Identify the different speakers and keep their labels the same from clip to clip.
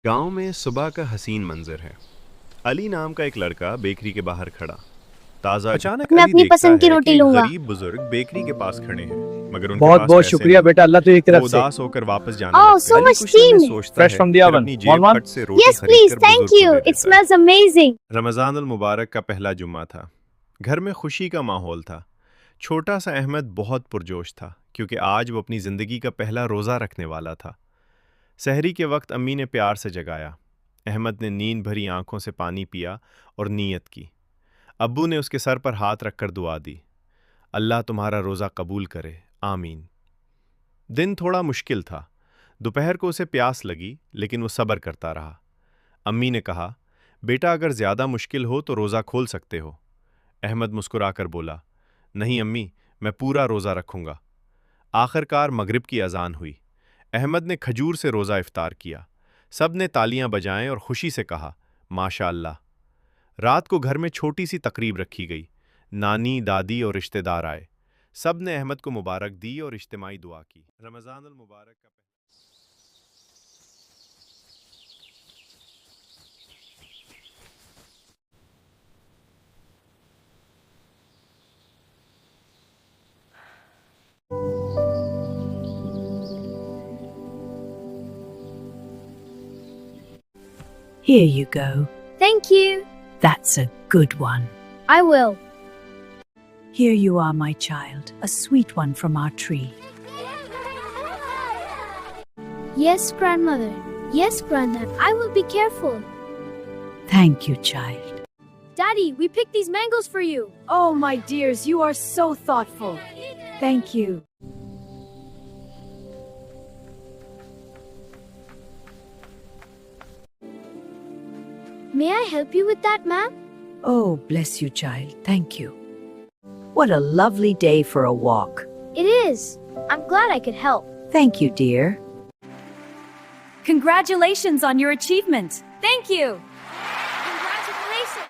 Speaker 1: گاؤں میں صبح کا حسین منظر ہے۔ علی نام کا ایک لڑکا بیکری کے باہر کھڑا تازہ اچانک
Speaker 2: میں
Speaker 1: علی
Speaker 2: اپنی
Speaker 1: دیکھتا
Speaker 2: پسند کی
Speaker 1: ہے کہ
Speaker 2: روٹی
Speaker 1: ایک
Speaker 2: لوں گا۔
Speaker 1: غریب بزرگ بیکری کے پاس کھڑے ہیں مگر ان کے
Speaker 3: بہت
Speaker 1: پاس
Speaker 3: بہت
Speaker 1: پیسے
Speaker 3: شکریہ
Speaker 1: نہیں۔
Speaker 3: بیٹا، اللہ تجھے ایک
Speaker 1: وہ
Speaker 3: طرف سے
Speaker 1: اداس ہو کر واپس جانے
Speaker 2: Oh,
Speaker 1: لگتا
Speaker 2: so
Speaker 1: ہے۔ علی
Speaker 2: much
Speaker 1: کچھ لمحے
Speaker 2: steam.
Speaker 1: سوچتا
Speaker 3: فریش
Speaker 1: ہے
Speaker 3: فرام دی
Speaker 1: پھر
Speaker 3: اوون،
Speaker 1: اپنی
Speaker 3: ون
Speaker 1: جیب
Speaker 3: ون۔
Speaker 1: کھٹ سے روٹی
Speaker 2: Yes,
Speaker 1: خرید
Speaker 2: please.
Speaker 1: کر
Speaker 2: Thank
Speaker 1: بزرگ کو
Speaker 2: you.
Speaker 1: دے
Speaker 2: It
Speaker 1: دیتا ہے۔
Speaker 2: smells amazing.
Speaker 1: رمضان المبارک کا پہلا جمعہ تھا۔ گھر میں خوشی کا ماحول تھا۔ چھوٹا سا احمد بہت پرجوش تھا کیونکہ آج وہ اپنی زندگی کا پہلا روزہ رکھنے والا تھا۔ سحری کے وقت امی نے پیار سے جگایا۔ احمد نے نیند بھری آنکھوں سے پانی پیا اور نیت کی۔ ابو نے اس کے سر پر ہاتھ رکھ کر دعا دی، اللہ تمہارا روزہ قبول کرے، آمین۔ دن تھوڑا مشکل تھا۔ دوپہر کو اسے پیاس لگی لیکن وہ صبر کرتا رہا۔ امی نے کہا، بیٹا اگر زیادہ مشکل ہو تو روزہ کھول سکتے ہو۔ احمد مسکرا کر بولا، نہیں امی، میں پورا روزہ رکھوں گا۔ آخر کار مغرب کی اذان ہوئی۔ احمد نے کھجور سے روزہ افطار کیا۔ سب نے تالیاں بجائیں اور خوشی سے کہا، ماشاء اللہ۔ رات کو گھر میں چھوٹی سی تقریب رکھی گئی۔ نانی، دادی اور رشتہ دار آئے۔ سب نے احمد کو مبارک دی اور اجتماعی دعا کی۔ رمضان المبارک کا
Speaker 4: Here you go.
Speaker 2: Thank you.
Speaker 4: That's a good one.
Speaker 2: I will.
Speaker 4: Here you are, my child, a sweet one from our tree.
Speaker 2: Yes, grandmother. Yes, Grandad. I will be careful.
Speaker 4: Thank you, child.
Speaker 2: Daddy, we picked these mangoes for you.
Speaker 4: Oh, my dears, you are so thoughtful. Thank you.
Speaker 2: May I help you with that, ma'am?
Speaker 4: Oh, bless you, child. Thank you. What a lovely day for a walk.
Speaker 2: It is. I'm glad I could help.
Speaker 4: Thank you, dear.
Speaker 5: Congratulations on your achievement.
Speaker 2: Thank you. Congratulations.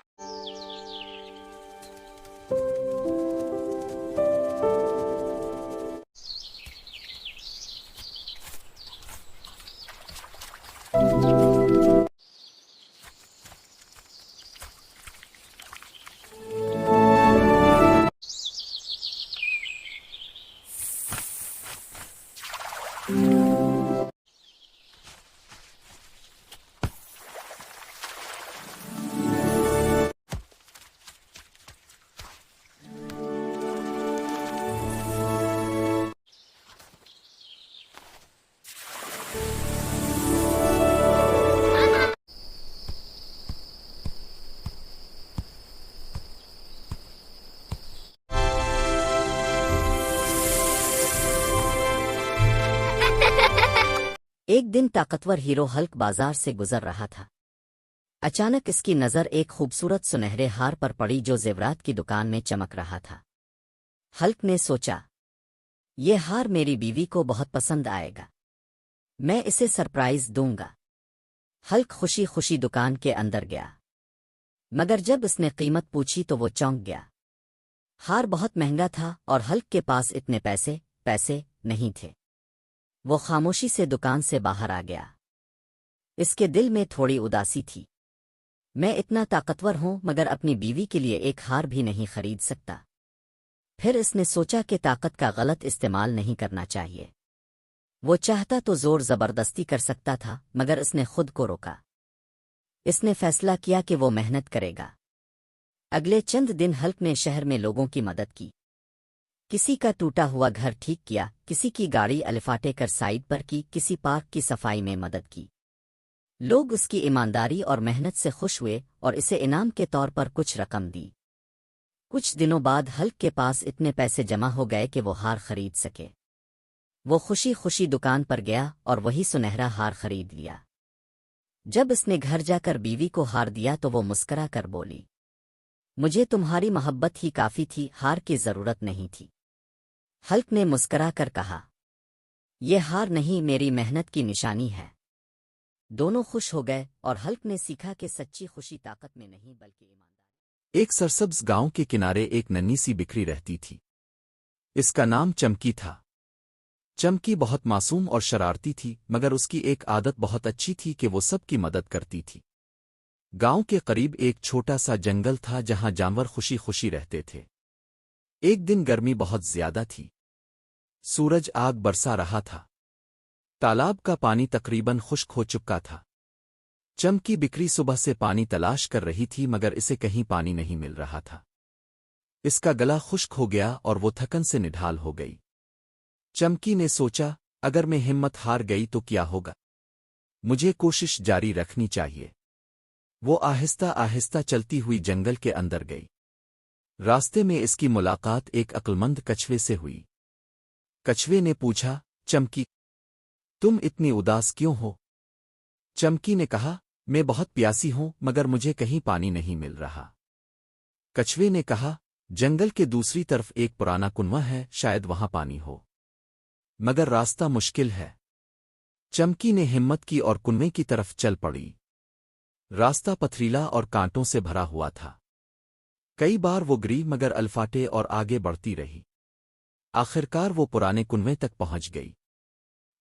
Speaker 6: ایک دن طاقتور hero ہلک بازار سے گزر رہا تھا۔ اچانک اس کی نظر ایک خوبصورت سنہرے ہار پر پڑی جو زیورات کی دکان میں چمک رہا تھا۔ ہلک نے سوچا، یہ ہار میری بیوی کو بہت پسند آئے گا، میں اسے سرپرائز دوں گا۔ ہلک خوشی خوشی دکان کے اندر گیا، مگر جب اس نے قیمت پوچھی تو وہ چونک گیا۔ ہار بہت مہنگا تھا اور ہلک کے پاس اتنے پیسے نہیں تھے۔ وہ خاموشی سے دکان سے باہر آ گیا۔ اس کے دل میں تھوڑی اداسی تھی۔ میں اتنا طاقتور ہوں مگر اپنی بیوی کے لیے ایک ہار بھی نہیں خرید سکتا۔ پھر اس نے سوچا کہ طاقت کا غلط استعمال نہیں کرنا چاہیے۔ وہ چاہتا تو زور زبردستی کر سکتا تھا مگر اس نے خود کو روکا۔ اس نے فیصلہ کیا کہ وہ محنت کرے گا۔ اگلے چند دن ہلک نے شہر میں لوگوں کی مدد کی۔ کسی کا ٹوٹا ہوا گھر ٹھیک کیا، کسی کی گاڑی الفاٹے کر سائڈ پر کی، کسی پارک کی صفائی میں مدد کی۔ لوگ اس کی ایمانداری اور محنت سے خوش ہوئے اور اسے انعام کے طور پر کچھ رقم دی۔ کچھ دنوں بعد ہلک کے پاس اتنے پیسے جمع ہو گئے کہ وہ ہار خرید سکے۔ وہ خوشی خوشی دکان پر گیا اور وہی سنہرا ہار خرید لیا۔ جب اس نے گھر جا کر بیوی کو ہار دیا تو وہ مسکرا کر بولی، مجھے تمہاری محبت ہی کافی تھی، ہار کی ضرورت نہیں تھی۔ ہلک نے مسکرا کر کہا، یہ ہار نہیں، میری محنت کی نشانی ہے۔ دونوں خوش ہو گئے اور ہلک نے سیکھا کہ سچی خوشی طاقت میں نہیں بلکہ ایمانداری۔
Speaker 7: ایک سرسبز گاؤں کے کنارے ایک ننھی سی بکری رہتی تھی۔ اس کا نام چمکی تھا۔
Speaker 3: چمکی بہت معصوم اور شرارتی تھی، مگر اس کی ایک عادت بہت اچھی تھی کہ وہ سب کی مدد کرتی تھی۔ گاؤں کے قریب ایک چھوٹا سا جنگل تھا جہاں جانور خوشی خوشی رہتے تھے۔ ایک دن گرمی بہت زیادہ تھی۔ سورج آگ برسا رہا تھا۔ تالاب کا پانی تقریباً خشک ہو چکا تھا۔ چمکی بکری صبح سے پانی تلاش کر رہی تھی مگر اسے کہیں پانی نہیں مل رہا تھا۔ اس کا گلا خشک ہو گیا اور وہ تھکن سے نڈھال ہو گئی۔ چمکی نے سوچا، اگر میں ہمت ہار گئی تو کیا ہوگا؟ مجھے کوشش جاری رکھنی چاہیے۔ وہ آہستہ آہستہ چلتی ہوئی جنگل کے اندر گئی۔ راستے میں اس کی ملاقات ایک عقلمند کچھوے سے ہوئی۔ کچھوے نے پوچھا، چمکی، تم اتنی اداس کیوں ہو؟ چمکی نے کہا، میں بہت پیاسی ہوں مگر مجھے کہیں پانی نہیں مل رہا۔ کچھوے نے کہا، جنگل کے دوسری طرف ایک پرانا کنواں ہے، شاید وہاں پانی ہو، مگر راستہ مشکل ہے۔ چمکی نے ہمت کی اور کنویں کی طرف چل پڑی۔ راستہ پتھریلا اور کانٹوں سے بھرا ہوا تھا۔ کئی بار وہ گری مگر الفاٹے اور آگے بڑھتی رہی۔ آخرکار وہ پرانے کنویں تک پہنچ گئی۔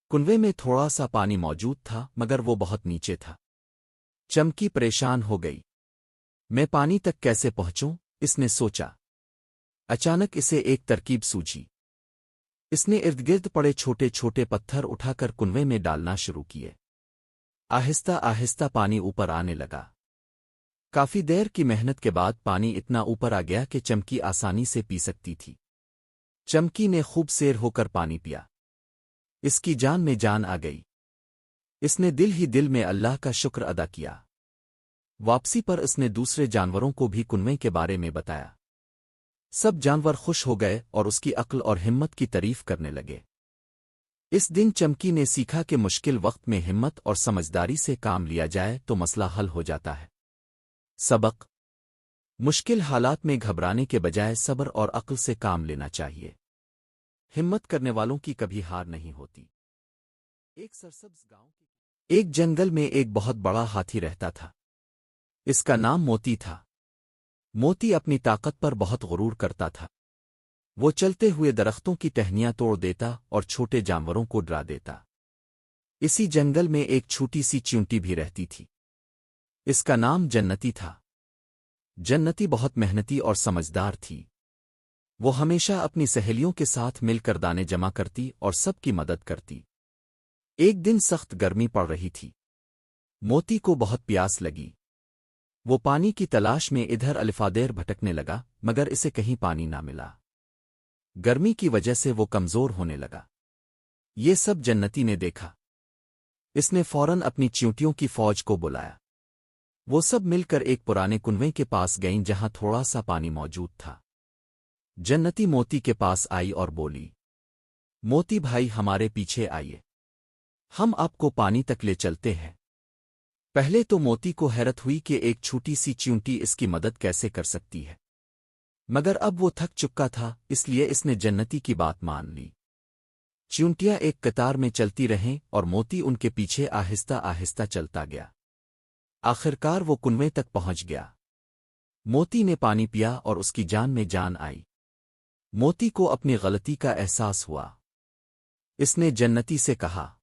Speaker 3: کنویں میں تھوڑا سا پانی موجود تھا مگر وہ بہت نیچے تھا۔ چمکی پریشان ہو گئی۔ میں پانی تک کیسے پہنچوں؟ اس نے سوچا۔ اچانک اسے ایک ترکیب سوجھی۔ اس نے ارد گرد پڑے چھوٹے چھوٹے پتھر اٹھا کر کنویں میں ڈالنا شروع کیے۔ آہستہ آہستہ پانی اوپر آنے لگا۔ کافی دیر کی محنت کے بعد پانی اتنا اوپر آ گیا کہ چمکی آسانی سے پی سکتی تھی۔ چمکی نے خوب سیر ہو کر پانی پیا۔ اس کی جان میں جان آ گئی۔ اس نے دل ہی دل میں اللہ کا شکر ادا کیا۔ واپسی پر اس نے دوسرے جانوروں کو بھی کنویں کے بارے میں بتایا۔ سب جانور خوش ہو گئے اور اس کی عقل اور ہمت کی تعریف کرنے لگے۔ اس دن چمکی نے سیکھا کہ مشکل وقت میں ہمت اور سمجھداری سے کام لیا جائے تو مسئلہ حل ہو جاتا ہے۔ سبق: مشکل حالات میں گھبرانے کے بجائے صبر اور عقل سے کام لینا چاہیے۔ ہمت کرنے والوں کی کبھی ہار نہیں ہوتی۔ ایک سرسبز گاؤں کے ایک جنگل میں ایک بہت بڑا ہاتھی رہتا تھا۔ اس کا نام موتی تھا۔ موتی اپنی طاقت پر بہت غرور کرتا تھا۔ وہ چلتے ہوئے درختوں کی ٹہنیاں توڑ دیتا اور چھوٹے جانوروں کو ڈرا دیتا۔ اسی جنگل میں ایک چھوٹی سی چیونٹی بھی رہتی تھی۔ اس کا نام جنتی تھا۔ جنتی بہت محنتی اور سمجھدار تھی۔ وہ ہمیشہ اپنی سہیلیوں کے ساتھ مل کر دانے جمع کرتی اور سب کی مدد کرتی۔ ایک دن سخت گرمی پڑ رہی تھی۔ موتی کو بہت پیاس لگی۔ وہ پانی کی تلاش میں ادھر الفادیر بھٹکنے لگا مگر اسے کہیں پانی نہ ملا۔ گرمی کی وجہ سے وہ کمزور ہونے لگا۔ یہ سب جنتی نے دیکھا۔ اس نے فوراً اپنی چیونٹیوں کی فوج کو بلایا۔ وہ سب مل کر ایک پرانے کنویں کے پاس گئیں جہاں تھوڑا سا پانی موجود تھا۔ جنتی موتی کے پاس آئی اور بولی، موتی بھائی، ہمارے پیچھے آئیے، ہم آپ کو پانی تک لے چلتے ہیں۔ پہلے تو موتی کو حیرت ہوئی کہ ایک چھوٹی سی چیونٹی اس کی مدد کیسے کر سکتی ہے، مگر اب وہ تھک چکا تھا اس لیے اس نے جنتی کی بات مان لی۔ چیونٹیاں ایک قطار میں چلتی رہیں اور موتی ان کے پیچھے آہستہ آہستہ چلتا گیا۔ آخرکار وہ کنویں تک پہنچ گیا۔ موتی نے پانی پیا اور اس کی جان میں جان آئی۔ موتی کو اپنی غلطی کا احساس ہوا۔ اس نے جنتی سے کہا،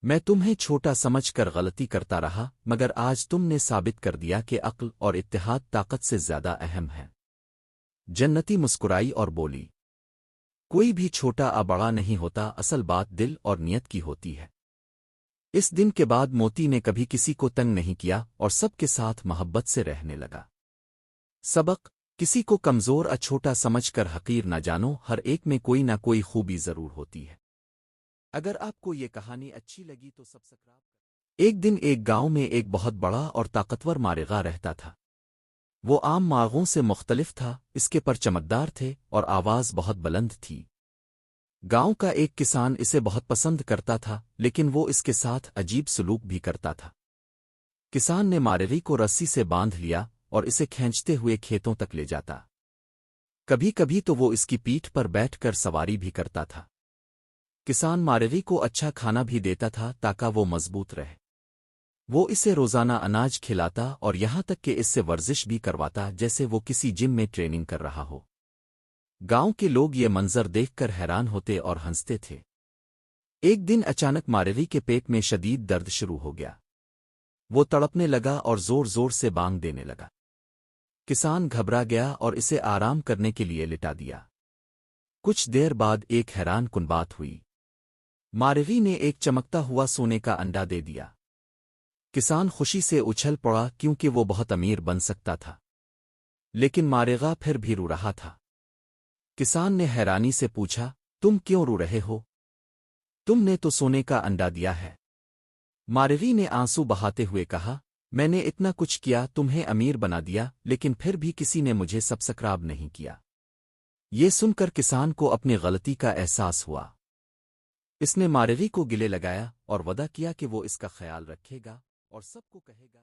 Speaker 3: میں تمہیں چھوٹا سمجھ کر غلطی کرتا رہا مگر آج تم نے ثابت کر دیا کہ عقل اور اتحاد طاقت سے زیادہ اہم ہے۔ جنتی مسکرائی اور بولی، کوئی بھی چھوٹا یا بڑا نہیں ہوتا، اصل بات دل اور نیت کی ہوتی ہے۔ اس دن کے بعد موتی نے کبھی کسی کو تنگ نہیں کیا اور سب کے ساتھ محبت سے رہنے لگا۔ سبق: کسی کو کمزور یا چھوٹا سمجھ کر حقیر نہ جانو، ہر ایک میں کوئی نہ کوئی خوبی ضرور ہوتی ہے۔ اگر آپ کو یہ کہانی اچھی لگی تو سبسکرائب کریں۔ ایک دن ایک گاؤں میں ایک بہت بڑا اور طاقتور مارغہ رہتا تھا۔ وہ عام مارغوں سے مختلف تھا، اس کے پر چمکدار تھے اور آواز بہت بلند تھی۔ گاؤں کا ایک کسان اسے بہت پسند کرتا تھا لیکن وہ اس کے ساتھ عجیب سلوک بھی کرتا تھا۔ کسان نے مارغی کو رسی سے باندھ لیا اور اسے کھینچتے ہوئے کھیتوں تک لے جاتا۔ کبھی کبھی تو وہ اس کی پیٹھ پر بیٹھ کر سواری بھی کرتا تھا۔ کسان مارغی کو اچھا کھانا بھی دیتا تھا تاکہ وہ مضبوط رہے۔ وہ اسے روزانہ اناج کھلاتا اور یہاں تک کہ اس سے ورزش بھی کرواتا جیسے وہ کسی جم میں ٹریننگ کر رہا ہو۔ گاؤں کے لوگ یہ منظر دیکھ کر حیران ہوتے اور ہنستے تھے۔ ایک دن اچانک مارغی کے پیٹ میں شدید درد شروع ہو گیا۔ وہ تڑپنے لگا اور زور زور سے بانگ دینے لگا۔ کسان گھبرا گیا اور اسے آرام کرنے کے لیے لٹا دیا۔ کچھ دیر بعد ایک حیران کن بات ہوئی۔ مارغی نے ایک چمکتا ہوا سونے کا انڈا دے دیا۔ کسان خوشی سے اچھل پڑا کیونکہ وہ بہت امیر بن سکتا تھا، لیکن مارغا پھر بھی رو رہا تھا۔ کسان نے حیرانی سے پوچھا، تم کیوں رو رہے ہو؟ تم نے تو سونے کا انڈا دیا ہے۔ مارغی نے آنسو بہاتے ہوئے کہا، میں نے اتنا کچھ کیا، تمہیں امیر بنا دیا، لیکن پھر بھی کسی نے مجھے سبسکرائب نہیں کیا۔ یہ سن کر کسان کو اپنی غلطی کا احساس ہوا۔ اس نے مارغی کو گلے لگایا اور وعدہ کیا کہ وہ اس کا خیال رکھے گا اور سب کو کہے گا۔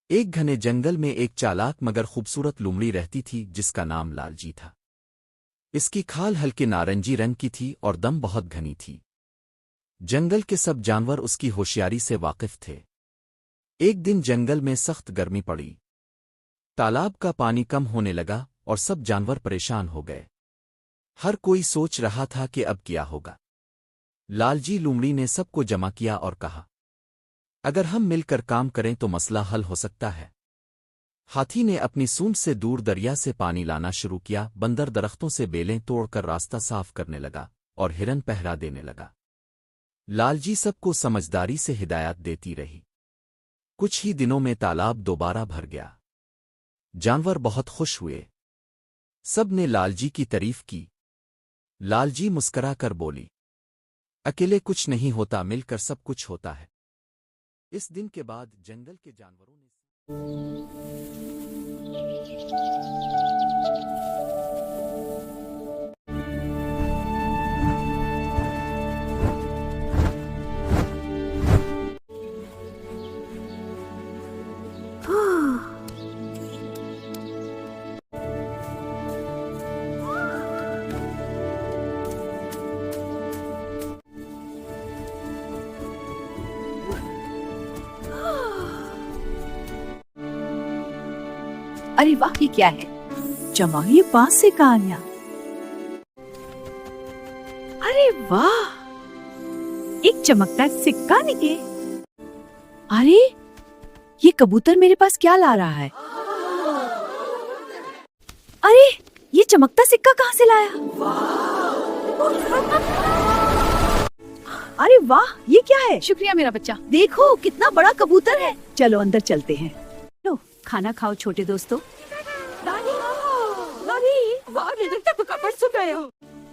Speaker 3: ایک گھنے جنگل میں ایک چالاک مگر خوبصورت لومڑی رہتی تھی جس کا نام لالجی تھا۔ اس کی کھال ہلکے نارنجی رنگ کی تھی اور دم بہت گھنی تھی۔ جنگل کے سب جانور اس کی ہوشیاری سے واقف تھے۔ ایک دن جنگل میں سخت گرمی پڑی۔ تالاب کا پانی کم ہونے لگا اور سب جانور پریشان ہو گئے۔ ہر کوئی سوچ رہا تھا کہ اب کیا ہوگا۔ لالجی لومڑی نے سب کو جمع کیا اور کہا، اگر ہم مل کر کام کریں تو مسئلہ حل ہو سکتا ہے۔ ہاتھی نے اپنی سونڈ سے دور دریا سے پانی لانا شروع کیا، بندر درختوں سے بیلیں توڑ کر راستہ صاف کرنے لگا اور ہرن پہرا دینے لگا۔ لالجی سب کو سمجھداری سے ہدایات دیتی رہی۔ کچھ ہی دنوں میں تالاب دوبارہ بھر گیا۔ جانور بہت خوش ہوئے۔ سب نے لالجی کی تعریف کی۔ لالجی مسکرا کر بولی، اکیلے کچھ نہیں ہوتا، مل کر سب کچھ ہوتا ہے۔ اس دن کے بعد جنگل کے جانوروں نے
Speaker 4: ارے واہ، یہ کیا ہے؟ جمع یہ بانس سے کہانیاں۔ ارے واہ، ایک چمکتا سکہ نکلے۔ ارے یہ کبوتر میرے پاس کیا لا رہا ہے؟ ارے یہ چمکتا سکہ کہاں سے لایا؟ ارے واہ، یہ کیا ہے؟
Speaker 5: شکریہ میرا بچہ۔
Speaker 4: دیکھو کتنا بڑا کبوتر ہے۔ چلو اندر چلتے ہیں۔
Speaker 5: لو کھانا کھاؤ چھوٹے دوستو۔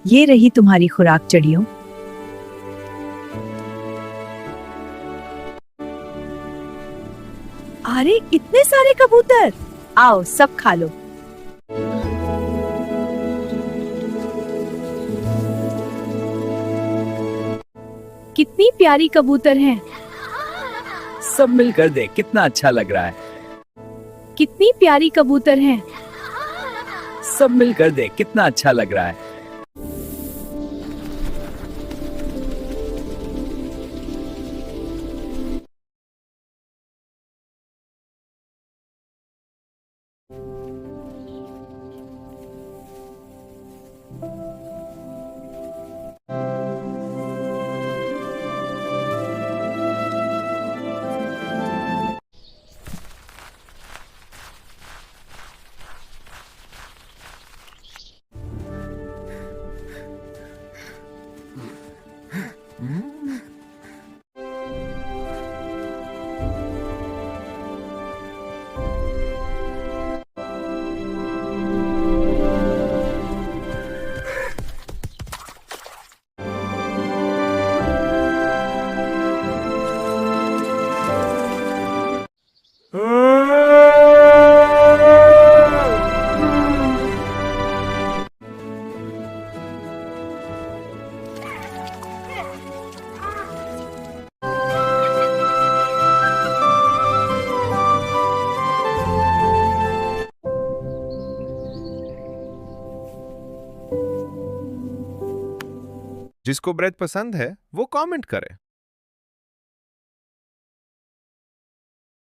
Speaker 4: یہ رہی تمہاری خوراک چڑیوں۔ ارے اتنے سارے کبوتر، آؤ سب کھا لو۔
Speaker 2: کتنی پیاری کبوتر ہیں،
Speaker 7: سب مل کر دیکھ کتنا اچھا لگ رہا ہے۔
Speaker 2: کتنی پیاری کبوتر ہیں۔
Speaker 7: سب مل کر دیکھ کتنا اچھا لگ رہا ہے۔
Speaker 1: جس کو بریڈ پسند ہے وہ کامنٹ کرے۔